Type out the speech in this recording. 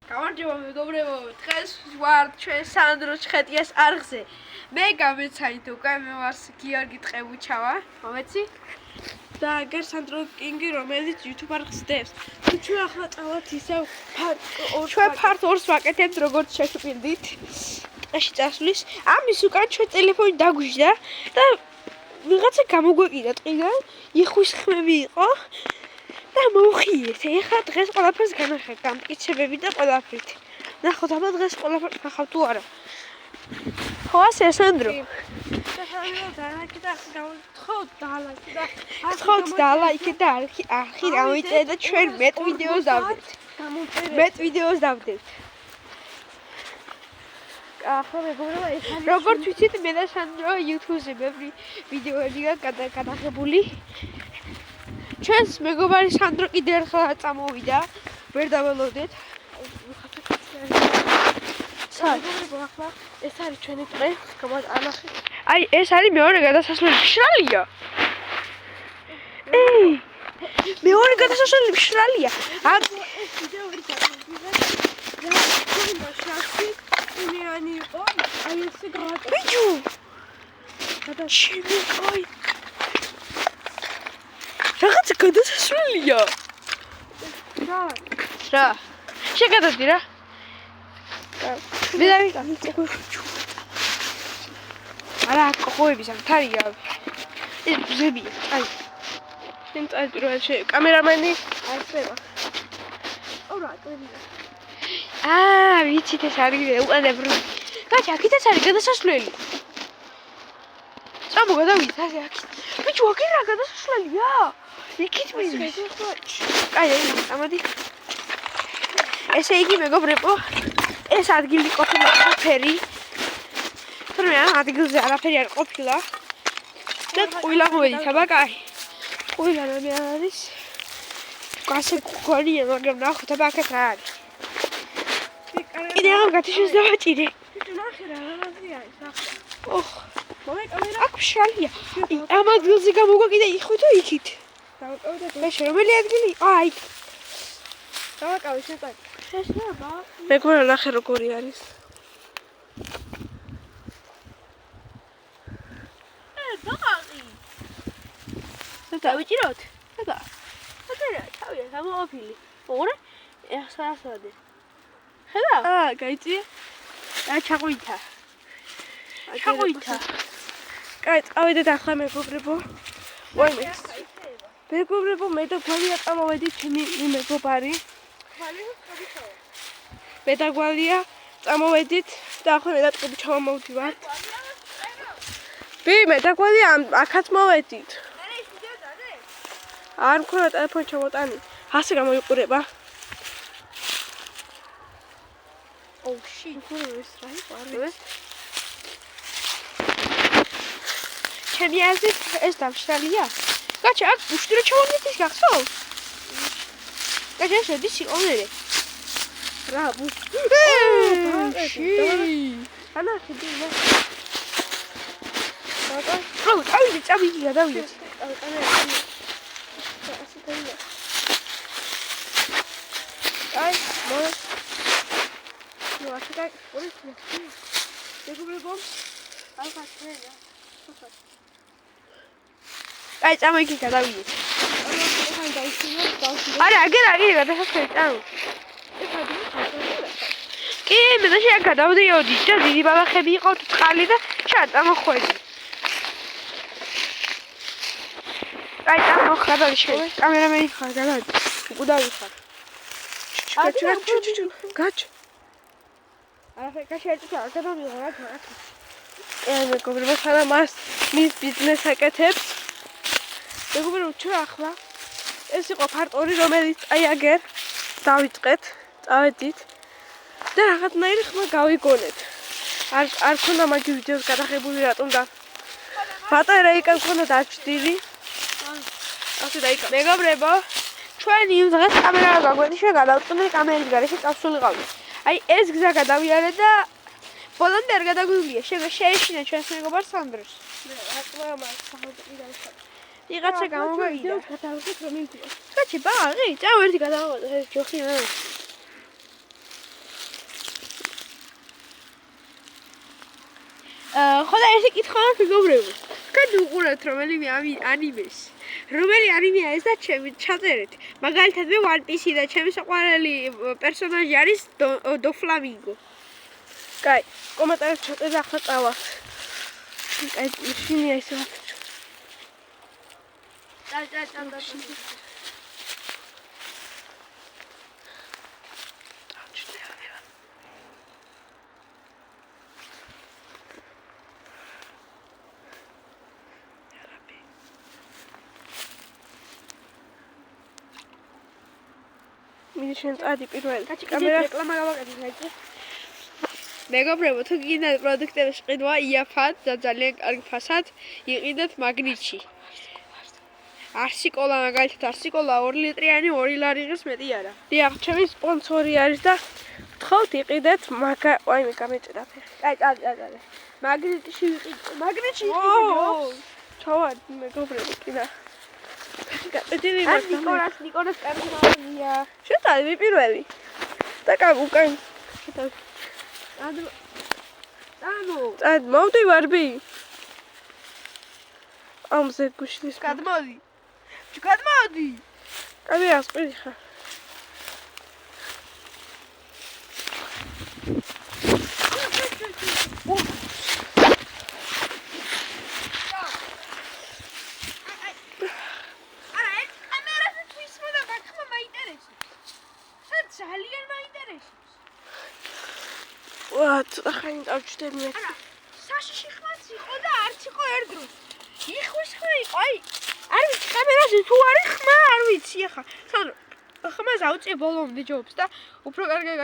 გამარჯობა მეგობრებო, დღეს ვარ ჩვენ სანდრო ჩხეტიას არხზე. მე გამეცანით უკვე მე ვარ გიორგი ტყებუჩავა, მომეცი? და აგერ სანდრო კინგი, რომელიც YouTube არხს დევს. თუ ჩვენ ახლა წავალთ ისევ ფართ ორს ვაკეთებთ, როგორც შეგვიძლით. ტყეში წასვლის. ამის უკან ჩვენ ტელეფონი დაგვიჟდა და ვიღაცა გამოგვეკიდა ტყიდან, იხვის ხმები იყო. და მოვხიეთ. ეხლა დღეს ყველაფერს განახერხეთ, გამტკიცებები და ყველაფრით. ნახოთ, აბა დღეს ყველაფერს ნახავ თუ არა. ხო, ასე სანდრო. თხოვთ და ლაიქეთ და არხი დამოიწერეთ და ჩვენ მეტ ვიდეოს დავდეთ. ახლა მეგობრებო, ეს არის როგორც ვიცით, მე და სანდრო YouTube-ზე ბევრი ვიდეოები გადაღებული. ჩვენს მეგობარი სანდრო კიდევ ერთხელ წამოვიდა, ვერ დაველოდეთ. მეგობრებო, ახლა ეს არის ჩვენი ტყე, გამოვანახეთ. აი, ეს არის მეორე გადასასვლელი, მშრალია. მეორე გადასასვლელი მშრალია. ეს ვიდეო ვერ გადავიღეთ. იმიანი იყო, აი ესე გავაკეთე. ბიჭო! ჩემი კაი. რაღაცა გადასასვლელია. რა? შეგადოდი რა? მე დავიკავე. არა, კოხოების ამთარია. ეს ბზებია. აი. შენ წაიწერე კამერამენი არწევა. ორა, კლებია. ვიცით ეს არის უყურებრო. გაჩა, აქეთაც არის გადასასვლელი. წამო გადავიდეთ ასე აქეთ. ბიჭო, აქეთ რა გადასასვლელია? იქით მიდის. აი, ამოდი. ესე იგი მეგობრებო, ეს ადგილი ყოფილა ყველაფერი. თუმცა ადგილზე არაფერი არ ყოფილა. და ყვილა მოვედით, აბა კაი. ყვილა მე არის. გასე გქონია, მაგრამ ნახოთ აბა აქეთ რა არის. კიდე ამ გათიშეს დავაჭირე. ნახე რა არის ახლა. ოხ, მომეკამერა. აქ შალია. ამ ადგილზე გამოგვაკიდა იხვი თუ იქით. დავაკავე და მე რომელი ადგილი? აი. დავაკავე შეტაკ. შეშლება. მეგობრებო, ნახე როგორი არის. ბაღი. დავიჭიროთ? აბა. აბა, თავია გამოყოფილი. ოღონდ ახსასადე. ხედავ? გაიწია. ჩაყვითა. კაი, წავედეთ ახლა მეგობრებო. ვაიმე. მეგობრებო, მე და გვალია წამოვედით ჩემი მეგობარი. მე და გვალია წამოვედით და ახლა მე და ტყები ჩავამოვდივართ. მე და გვალია აქაც მოვედით. არ მქონდა ტელეფონი ჩამოტანი. ასე გამოიყურება. Oh shit, ეს რა იყო? ჩემი აზრით ეს დამშრალია. გაჩა, აქ უშტირო ჩავაგდით ის გახსოვს? გაჩა, შედი სიყონერე. რა, ანა, შედი რა. რა, წავიდი, გადავიდეთ. აი, მოვა. ნუ ახლა ორი მეგობრებო, ახლა შედა. აი, წამოიგი გადავიდეთ. არა, აგერ გადასასვლელი წამო. კი, მე და შენ გადავდიოდი და დიდი ბალახები იყო წყალი და ჩაწამოხვედი. აი, წამოხდები შენ. კამერამენი ხარ, გადავიდი. უკუდავი ხარ. გაჩ. არა, გაჩერდა, გადავიღო რა თქმა უნდა. მეგობრებო, სანამ მის ბიზნესს აკეთებს. მეგობრებო, ჩვენ ახლა ეს იყო ფარტორი, რომელიც აი აგერ დავიწყეთ, წავედით და რაღაცნაირი ხმა გავიგონეთ. არ ქონდა მაგი ვიდეოს გადაღებული რატომ და ბატარეა იქან ქონდა დაჭდილი. ასე დაიკავე. მეგობრებო, ჩვენ იმ დღეს კამერა გაგვეშვა, გადავწყვეტ კამერის გარეშე წავსულიყავით. აი ეს გზა გადავიარე და ბოლომდე არ გადაგვიგია. შეეშინა ჩვენს მეგობარს სანდროს. რა მას სახელმწიფო დავიხარ. ვიღაცა გამოგვიგია. გადავიღეთ რომ იმდია. გაჩი ბაღი, წავ ერთი გადავიღოთ ეს ჯოხი რა. ხოდა ესე კითხვა მეგობრებო. თქვენ უყურებთ რომელიმე ანიმეს. რომელი ანიმეა ეს და ჩემი ჩაწერეთ. მაგალითად მე One Piece და ჩემი საყვარელი პერსონაჟი არის დოფლამინგო. კაი, კომენტარებში ჩაწერე ახლა წავა. კაი, შინია ისე ვაფრთხო. მიშენ წადი პირველ კამერას რეკლამა გავაკეთე საერთოდ. მეგობრებო, თუ გინდათ პროდუქტების ყიდვა იაფად და ძალიან კარგ ფასად, იყიდეთ მაგნიტში. არსიკოლა მაგალითად არსიკოლა 2 ლიტრიანი 2 ლარიღის მეტი არა. დიახ, ჩემი სპონსორი არის და გთხოვთ იყიდეთ ვაიმე გამეჭრა ფეხი. კაი, წადი. მაგნიტში იყიდეთ. მაგნიტში იყიდეთ. ჩავარ მეგობრებო, კიდე. გაწედი ნიკოლას კარგია. შეტავი პირველი. და უკან. შეტავი. წად მოვდი ვარბი. ამზე გუშლის. გადმოდი. კაბი ასყვი ხარ. ძალიან მაინტერესებს. ცოტა ხანი დავჭდები მე. საშიში ხმაც იყო და არც იყო ერთდროს. იხვის ხმა იყო, აი, არ ვიცი კამერაზე თუ არის ხმა, არ ვიცი ახლა. ხმას ავწიე ბოლომდე ჯობს და უფრო კარგად